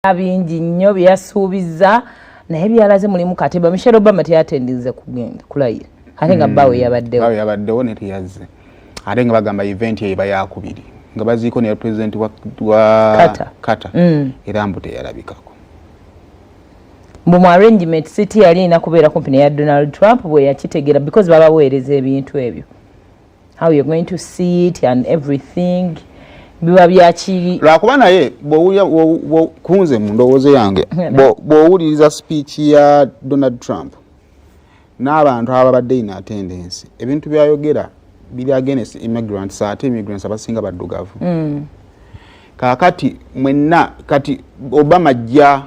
bingi nnyo byasuubiza naye byalaze mulimu Kateba. Michelle Obama teyatendinze kugenda kulayira ate nga bbawe yabaddewo ne teyazze ate nga bagamba event ye bayakubiri nga baziiko ne president wa Kata era mbu teyalabikako mu arrangement city yali ina kubeera kumpi ya Donald Trump bwe yakitegera because babaweereza ebintu ebyo how you're going to see it and everything biba byaki lwakuba naye kunze mu ndowooza yange bw'owuliriza speech ya Donald Trump n'abantu ababadde in attendance ebintu byayogera biri against immigrants ate immigrants abasinga baddugavu kakati mwenna kati Obama ajja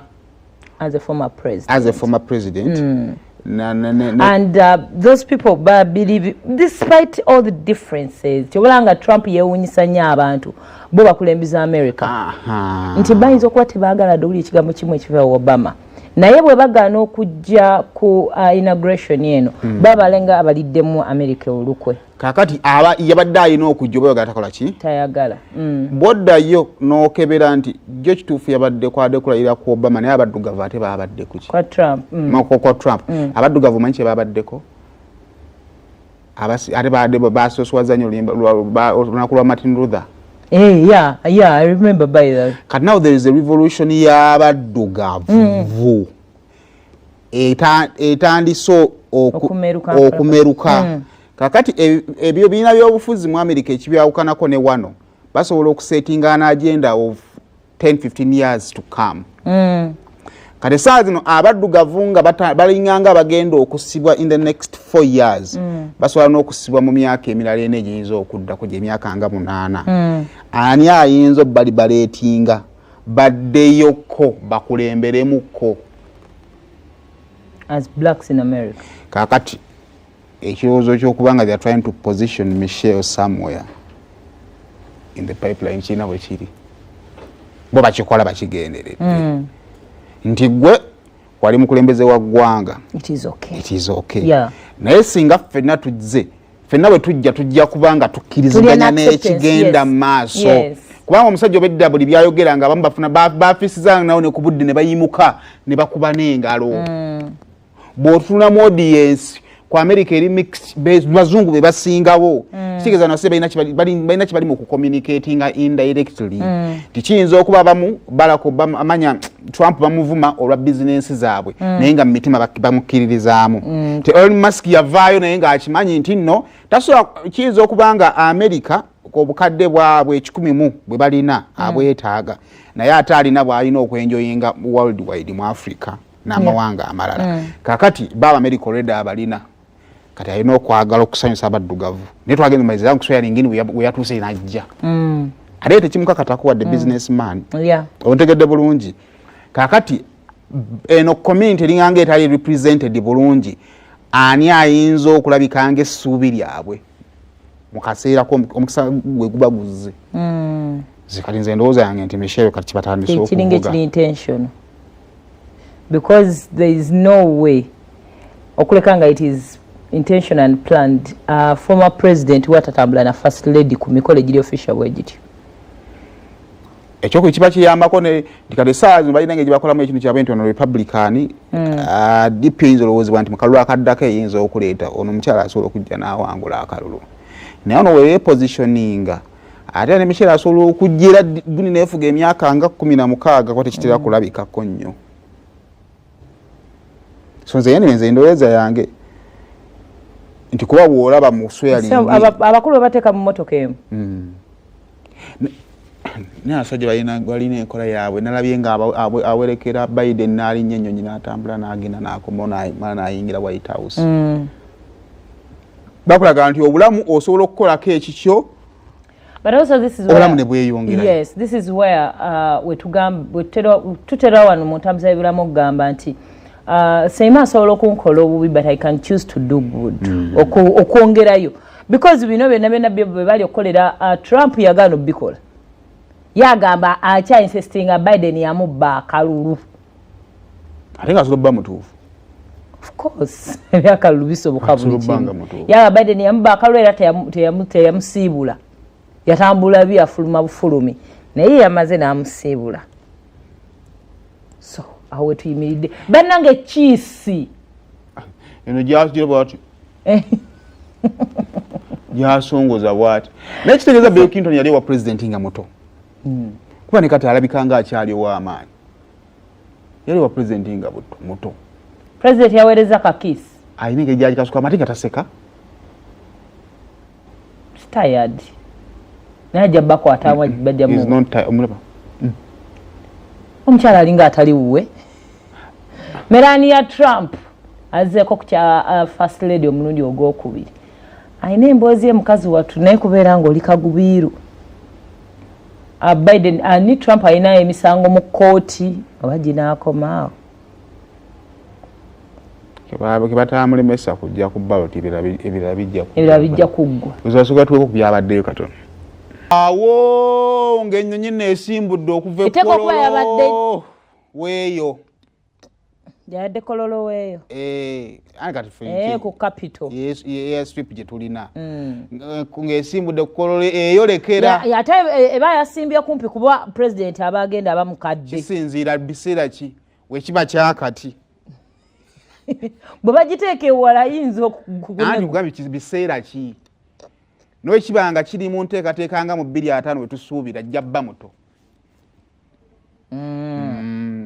as a former president and those people believe despite all the differences tewulanga Trump yewunyisa nnyo abantu bo bakulembiza America nti bayinza okuba tebaagala dawuli ekigambo kimu ekiva Obama naye bwe bagaana okujja ku inauguration eno babalenga abaliddemu America olukwe kakati yabadde alina okujja oba yagala takola ki tayagala boddayo n'okebera nti jjo kituufu yabadde kwade kulayira ku Obama naye abaddugavu ate baabadde ku ki kwa Trump abaddugavu manyi kye baabaddeko ate baadde baasoswaza nnyo olunaku lwa Martin Luther. Yeah, I remember by that. But now there is a revolution y'abaddugavu etandise okumeruka kakati ebyo birina by'obufuzi mu America ekibyawukanako ne wano basobola okusetinga an agenda of 10-15 years to come. Kati saa zino abaddugavu nga balinganga bagenda okusibwa in the next 4 years basobola n'okusibwa mu myaka emirala ena egiyinza okuddako gy'emyaka nga 8 ani ayinza obbalibareetinga baddeyoko bakulemberemuko as blacks in America. Kakati ekirowoozo ky'okubanga they are trying to position Michelle somewhere in the pipeline kiina bwe kiri bo bakikola bakigenderedde nti gwe wali mukulembeze wa ggwanga it is okay yeah. Naye singa ffenna tujje ffenna bwe tujja kubanga tukkiriziganya n'ekigenda mu maaso kubanga omusajja obedda buli byayogera nga abamu bafuna bafiisizanga nawo ne ku budde ne bayimuka ne bakuba n'engalo bw'otununamu audience ku America eri mixed bazungu be basingawo kitegeeza nase balina kibali mu kucommunicatinga indirectly tikiyinza okuba abamu Barack Obama amanya Trump bamuvuma olwa business zaabwe naye nga mu mitima bamukkiririzaamu te Elon Musk yavaayo naye nga akimanyi nti nno tasobola kiyinza okubanga America obukadde bwabwe 10 bwe balina abwetaaga naye ate alina bw'alina okwenjoyinga worldwide mu Africa n'amawanga amalala kakati baba America already abalina kati alina okwagala okusanyusa abaddugavu naye twagenda mumaliza yangu kuswera lingini we yatuuse najja ate tekimukakatako wadde businessman ontegedde bulungi kakati eno community eringa etali represented bulungi ani ayinza okulabikanga essuubi lyabwe mu kaseera omukisa gwe guba guzze zikati nze ndowooza yange nti Michelle kati kibatandise okuvuga intention because there is no way okulekanga it is intention and planned former president watatambula na first lady ku mikolo egiri official bwegiti ekyo kiba kiyambako ne ndikade saa zino balina ng'egye bakolamu ekintu kyabwe nti ono Republican DP yinza olowoozebwa nti mu kalulu akaddako eyinza okuleeta ono omukyala asobola okujja n'awangula akalulu naye ono weyepositioninga ate ne Michelle asobola okujjira guni neefuga emyaka nga 16 ko tekitera kulabikako nnyo so nze nze ndowooza yange nti kuba bw'olaba mu swearing abakulu bateeka mu mmotoka emu naye abasajja balina enkola yaabwe nalabye nga awerekera Biden n'alinnya ennyonyi n'atambula n'agenda n'akoma n'ayingira White House bakulaga nti obulamu osobola okukolako ekikyo but also this is obulamu ne bweyongera yes this is where tutera wano mu ntambuza y'ebulamu okugamba nti Same asobola okunkola obubi but I can choose to do good okwongerayo because bino byonna bye bali okukolera Trump yagaana obikola yagamba acha insistinga Biden yamubba akalulu ate nga asobola mutuufu of course ebyakalulu bisoboka buli kimu yaba Biden yamubba akalulu era teyamusiibula yatambula byafuluma bufulumi naye yamaze n'amusiibula so awe tuyimiridde bannange kiisi eno gyasgira bwati gyasongoza bwati naye kitegeeza Bill Clinton yali wa president nga muto kuba ne kati alabika nga akyaliwo amaanyi yali wa president nga muto president yaweereza kakiisi ayina engeri gyali kasuka amate nga taseka tired naye ajja bakwatamu bajja omulaba omukyala alinga atali wuwe Melania Trump azzeeko ku kya first lady omulundi ogwokubiri ayina emboozi y'emukazi wattu naye kubeera ng'oli kagubiiru Biden ani Trump ayina emisango mu kkooti oba ginaakomaawo kebatamulemesa kujja ku ballot ebirala bijja kuggwa uzasukatweko ku byabaddeyo katono awo ng'ennyonyi neesimbudde okuva ekkololo weeyo yabadde kololo weeyo ku capital airstrip gye tulina ng'esimbudde ku kololo eyolekera ate eba yasimbye kumpi kuba president aba agenda aba mukadde kisinziira biseera ki wekiba kyakati bwe bagiteeka ewala ayinza okugambye biseera ki n'ekibanga kiri mu nteekateeka nga mu 25 we tusuubira ajja bba muto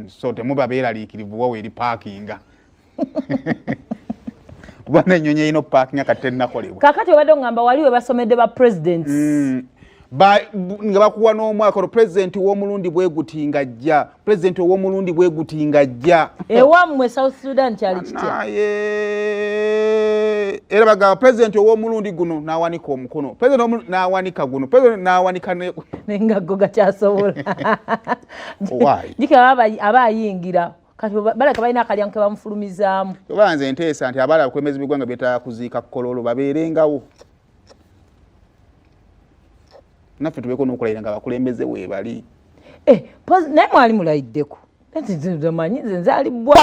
so temuba beeraliikirivu wa weeri paakinga kuba n'ennyonyi erina opaakinga kati tennakolebwa kaakati obadde ogamba wali we basomedde ba presidents nga bakuwa n'omwaka olwo pulezidenti w'omulundi bwe guti ng'ajja pulezidenti ow'omulundi bwe guti ng'ajja ewammwe South Sudan kyali kitya era bagamba pulezidenti ow'omulundi guno n'awanika omukono pulezidenti n'awanika guno pulezidenti n'awanika nga go gakyasobola jika aba ayingira kati balaka balina akalyango ke bamufulumizaamu oba nze nteesa nti abalaba kwemezi bigwanga byetaaga kuziika kololo babeerengawo naffe tubeeko n'okulayira nga bakulembeze weebali naye mwali mulayiddeko manyi nze nzaalibwa